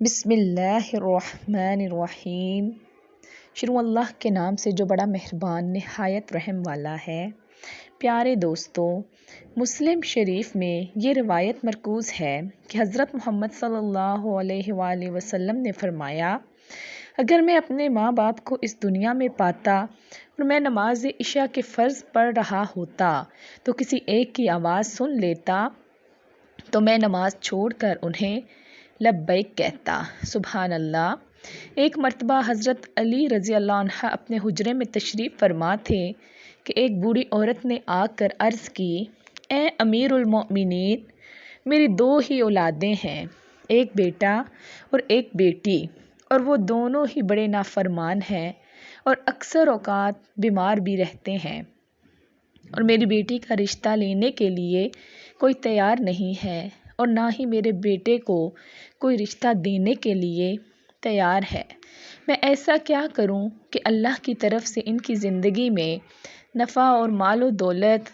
بسم اللہ الرحمن الرحیم۔ شروع اللہ کے نام سے جو بڑا مہربان نہایت رحم والا ہے۔ پیارے دوستو، مسلم شریف میں یہ روایت مرکوز ہے کہ حضرت محمد صلی اللہ علیہ وآلہ وسلم نے فرمایا، اگر میں اپنے ماں باپ کو اس دنیا میں پاتا اور میں نماز عشاء کے فرض پڑھ رہا ہوتا تو کسی ایک کی آواز سن لیتا تو میں نماز چھوڑ کر انہیں لبیک کہتا۔ سبحان اللہ۔ ایک مرتبہ حضرت علی رضی اللہ عنہ اپنے حجرے میں تشریف فرما تھے کہ ایک بوڑھی عورت نے آ کر عرض کی، اے امیر المؤمنین، میری 2 ہی اولادیں ہیں، ایک بیٹا اور ایک بیٹی، اور وہ دونوں ہی بڑے نافرمان ہیں اور اکثر اوقات بیمار بھی رہتے ہیں، اور میری بیٹی کا رشتہ لینے کے لیے کوئی تیار نہیں ہے اور نہ ہی میرے بیٹے کو کوئی رشتہ دینے کے لیے تیار ہے۔ میں ایسا کیا کروں کہ اللہ کی طرف سے ان کی زندگی میں نفع اور مال و دولت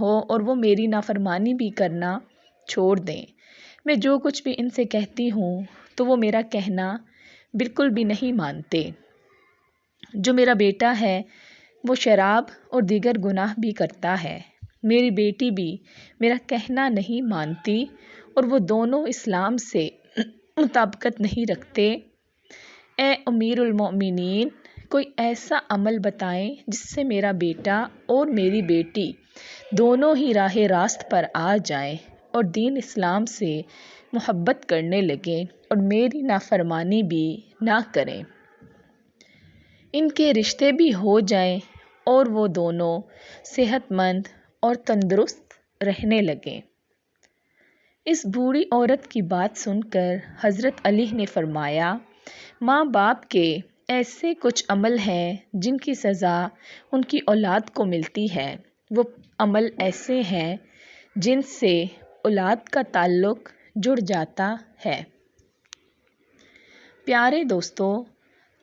ہو اور وہ میری نافرمانی بھی کرنا چھوڑ دیں۔ میں جو کچھ بھی ان سے کہتی ہوں تو وہ میرا کہنا بالکل بھی نہیں مانتے۔ جو میرا بیٹا ہے وہ شراب اور دیگر گناہ بھی کرتا ہے، میری بیٹی بھی میرا کہنا نہیں مانتی اور وہ دونوں اسلام سے مطابقت نہیں رکھتے۔ اے امیر المؤمنین، کوئی ایسا عمل بتائیں جس سے میرا بیٹا اور میری بیٹی دونوں ہی راہ راست پر آ جائیں اور دین اسلام سے محبت کرنے لگیں اور میری نافرمانی بھی نہ کریں، ان کے رشتے بھی ہو جائیں اور وہ دونوں صحت مند اور تندرست رہنے لگیں۔ اس بوڑھی عورت کی بات سن کر حضرت علی نے فرمایا، ماں باپ کے ایسے کچھ عمل ہیں جن کی سزا ان کی اولاد کو ملتی ہے۔ وہ عمل ایسے ہیں جن سے اولاد کا تعلق جڑ جاتا ہے۔ پیارے دوستو،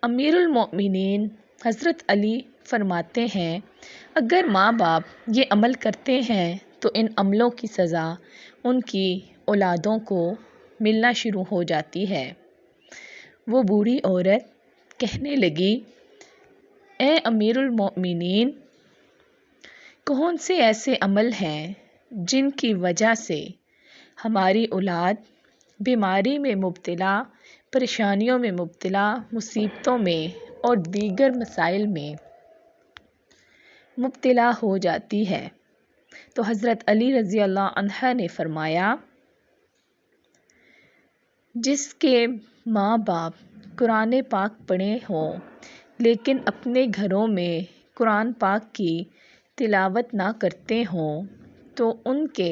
امیر المؤمنین حضرت علی فرماتے ہیں، اگر ماں باپ یہ عمل کرتے ہیں تو ان عملوں کی سزا ان کی اولادوں کو ملنا شروع ہو جاتی ہے۔ وہ بوڑھی عورت کہنے لگی، اے امیر المؤمنین، کون سے ایسے عمل ہیں جن کی وجہ سے ہماری اولاد بیماری میں مبتلا، پریشانیوں میں مبتلا، مصیبتوں میں اور دیگر مسائل میں مبتلا ہو جاتی ہے؟ تو حضرت علی رضی اللہ عنہ نے فرمایا، جس کے ماں باپ قرآن پاک پڑھے ہوں لیکن اپنے گھروں میں قرآن پاک کی تلاوت نہ کرتے ہوں تو ان کے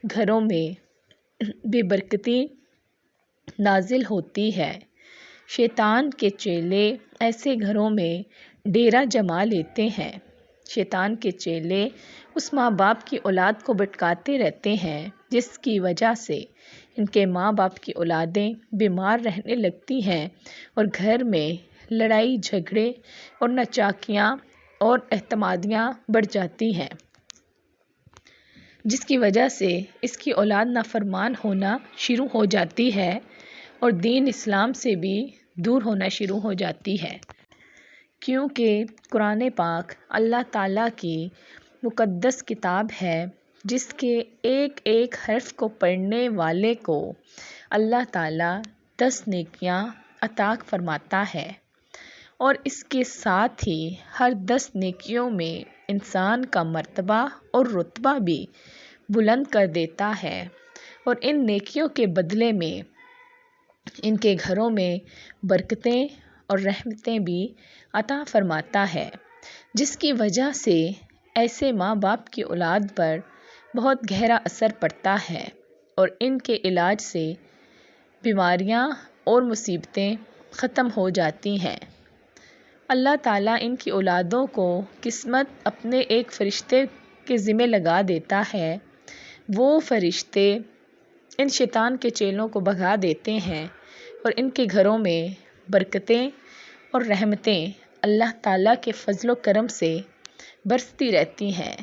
گھروں میں بے برکتی نازل ہوتی ہے۔ شیطان کے چیلے ایسے گھروں میں ڈیرا جما لیتے ہیں۔ شیطان کے چیلے اس ماں باپ کی اولاد کو بھٹکاتے رہتے ہیں جس کی وجہ سے ان کے ماں باپ کی اولادیں بیمار رہنے لگتی ہیں اور گھر میں لڑائی جھگڑے اور ناچاکیاں اور احتمادیاں بڑھ جاتی ہیں، جس کی وجہ سے اس کی اولاد نافرمان ہونا شروع ہو جاتی ہے اور دین اسلام سے بھی دور ہونا شروع ہو جاتی ہے، کیونکہ قرآن پاک اللہ تعالیٰ کی مقدس کتاب ہے جس کے ایک ایک حرف کو پڑھنے والے کو اللہ تعالیٰ 10 نیکیاں عطا فرماتا ہے، اور اس کے ساتھ ہی ہر 10 نیکیوں میں انسان کا مرتبہ اور رتبہ بھی بلند کر دیتا ہے، اور ان نیکیوں کے بدلے میں ان کے گھروں میں برکتیں اور رحمتیں بھی عطا فرماتا ہے، جس کی وجہ سے ایسے ماں باپ کی اولاد پر بہت گہرا اثر پڑتا ہے اور ان کے علاج سے بیماریاں اور مصیبتیں ختم ہو جاتی ہیں۔ اللہ تعالیٰ ان کی اولادوں کو قسمت اپنے ایک فرشتے کے ذمہ لگا دیتا ہے، وہ فرشتے ان شیطان کے چیلوں کو بھگا دیتے ہیں اور ان کے گھروں میں برکتیں اور رحمتیں اللہ تعالیٰ کے فضل و کرم سے برستی رہتی ہیں۔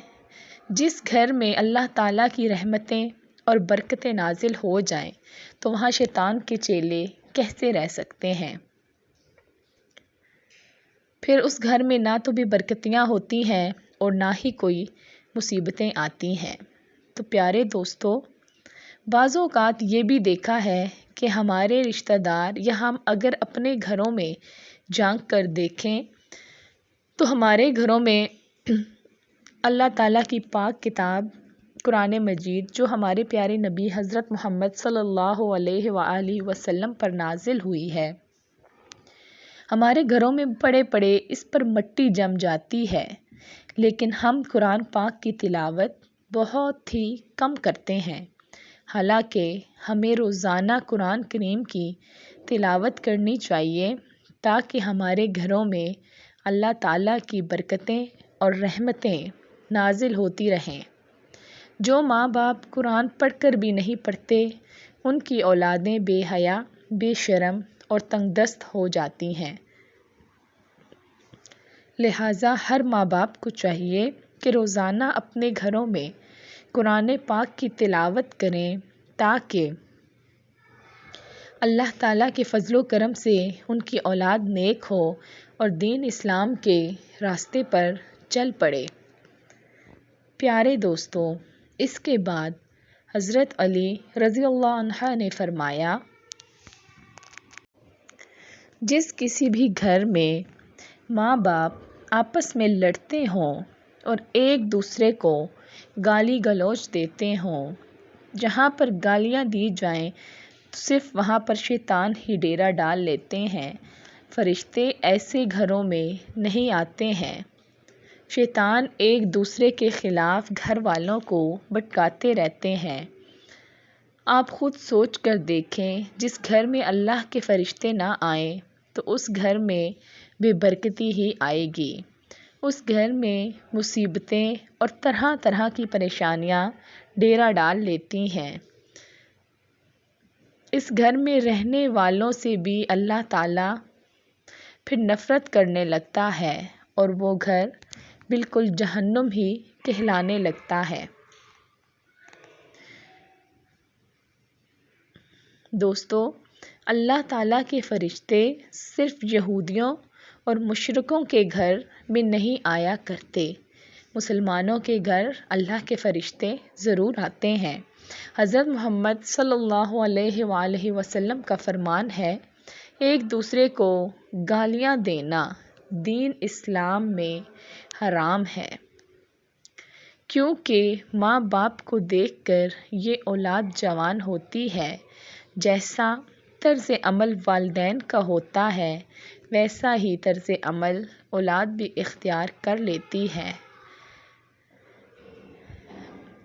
جس گھر میں اللہ تعالیٰ کی رحمتیں اور برکتیں نازل ہو جائیں تو وہاں شیطان کے چیلے کیسے رہ سکتے ہیں؟ پھر اس گھر میں نہ تو بھی برکتیاں ہوتی ہیں اور نہ ہی کوئی مصیبتیں آتی ہیں۔ تو پیارے دوستو، بعض اوقات یہ بھی دیکھا ہے کہ ہمارے رشتہ دار یا ہم اگر اپنے گھروں میں جھانک کر دیکھیں تو ہمارے گھروں میں اللہ تعالیٰ کی پاک کتاب قرآن مجید جو ہمارے پیارے نبی حضرت محمد صلی اللہ علیہ وآلہ وسلم پر نازل ہوئی ہے، ہمارے گھروں میں پڑے پڑے اس پر مٹی جم جاتی ہے، لیکن ہم قرآن پاک کی تلاوت بہت ہی کم کرتے ہیں۔ حالانکہ ہمیں روزانہ قرآن کریم کی تلاوت کرنی چاہیے تاکہ ہمارے گھروں میں اللہ تعالیٰ کی برکتیں اور رحمتیں نازل ہوتی رہیں۔ جو ماں باپ قرآن پڑھ کر بھی نہیں پڑھتے، ان کی اولادیں بے حیا، بے شرم اور تنگ دست ہو جاتی ہیں۔ لہٰذا ہر ماں باپ کو چاہیے کہ روزانہ اپنے گھروں میں قرآن پاک کی تلاوت کریں تاکہ اللہ تعالیٰ کے فضل و کرم سے ان کی اولاد نیک ہو اور دین اسلام کے راستے پر چل پڑے۔ پیارے دوستو، اس کے بعد حضرت علی رضی اللہ عنہ نے فرمایا، جس کسی بھی گھر میں ماں باپ آپس میں لڑتے ہوں اور ایک دوسرے کو گالی گلوچ دیتے ہوں، جہاں پر گالیاں دی جائیں تو صرف وہاں پر شیطان ہی ڈیرا ڈال لیتے ہیں، فرشتے ایسے گھروں میں نہیں آتے ہیں۔ شیطان ایک دوسرے کے خلاف گھر والوں کو بھٹکاتے رہتے ہیں۔ آپ خود سوچ کر دیکھیں، جس گھر میں اللہ کے فرشتے نہ آئیں تو اس گھر میں بے برکتی ہی آئے گی۔ اس گھر میں مصیبتیں اور طرح طرح کی پریشانیاں ڈیرا ڈال لیتی ہیں۔ اس گھر میں رہنے والوں سے بھی اللہ تعالیٰ پھر نفرت کرنے لگتا ہے اور وہ گھر بالکل جہنم ہی کہلانے لگتا ہے۔ دوستو، اللہ تعالیٰ کے فرشتے صرف یہودیوں اور مشرکوں کے گھر میں نہیں آیا کرتے، مسلمانوں کے گھر اللہ کے فرشتے ضرور آتے ہیں۔ حضرت محمد صلی اللہ علیہ وآلہ وسلم کا فرمان ہے، ایک دوسرے کو گالیاں دینا دین اسلام میں حرام ہے، کیونکہ ماں باپ کو دیکھ کر یہ اولاد جوان ہوتی ہے۔ جیسا طرز عمل والدین کا ہوتا ہے، ویسا ہی طرز عمل اولاد بھی اختیار کر لیتی ہے۔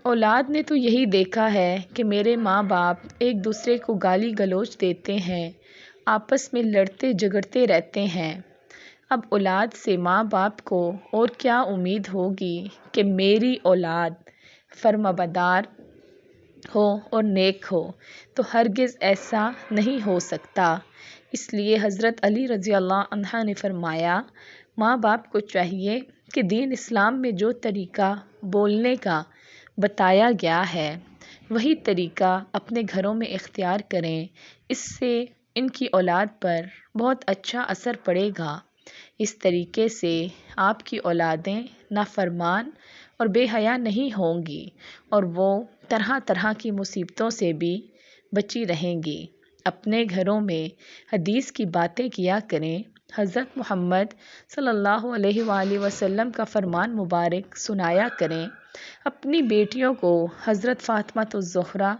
اولاد نے تو یہی دیکھا ہے کہ میرے ماں باپ ایک دوسرے کو گالی گلوچ دیتے ہیں، آپس میں لڑتے جھگڑتے رہتے ہیں۔ اب اولاد سے ماں باپ کو اور کیا امید ہوگی کہ میری اولاد فرمانبردار ہو اور نیک ہو؟ تو ہرگز ایسا نہیں ہو سکتا۔ اس لیے حضرت علی رضی اللہ عنہ نے فرمایا، ماں باپ کو چاہیے کہ دین اسلام میں جو طریقہ بولنے کا بتایا گیا ہے وہی طریقہ اپنے گھروں میں اختیار کریں، اس سے ان کی اولاد پر بہت اچھا اثر پڑے گا۔ اس طریقے سے آپ کی اولادیں نافرمان اور بے حیا نہیں ہوں گی اور وہ طرح طرح کی مصیبتوں سے بھی بچی رہیں گی۔ اپنے گھروں میں حدیث کی باتیں کیا کریں، حضرت محمد صلی اللہ علیہ وآلہ وسلم کا فرمان مبارک سنایا کریں، اپنی بیٹیوں کو حضرت فاطمہ الزہرا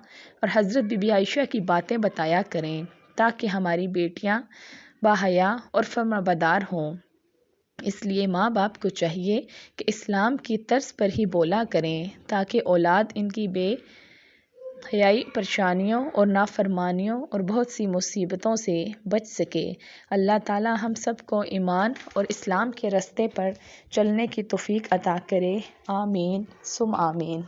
اور حضرت بی بی عائشہ کی باتیں بتایا کریں تاکہ ہماری بیٹیاں باحیا اور فرمانبردار ہوں۔ اس لیے ماں باپ کو چاہیے کہ اسلام کی طرز پر ہی بولا کریں تاکہ اولاد ان کی بے حیائی، پریشانیوں اور نافرمانیوں اور بہت سی مصیبتوں سے بچ سکے۔ اللہ تعالی ہم سب کو ایمان اور اسلام کے راستے پر چلنے کی توفیق عطا کرے۔ آمین ثم آمین۔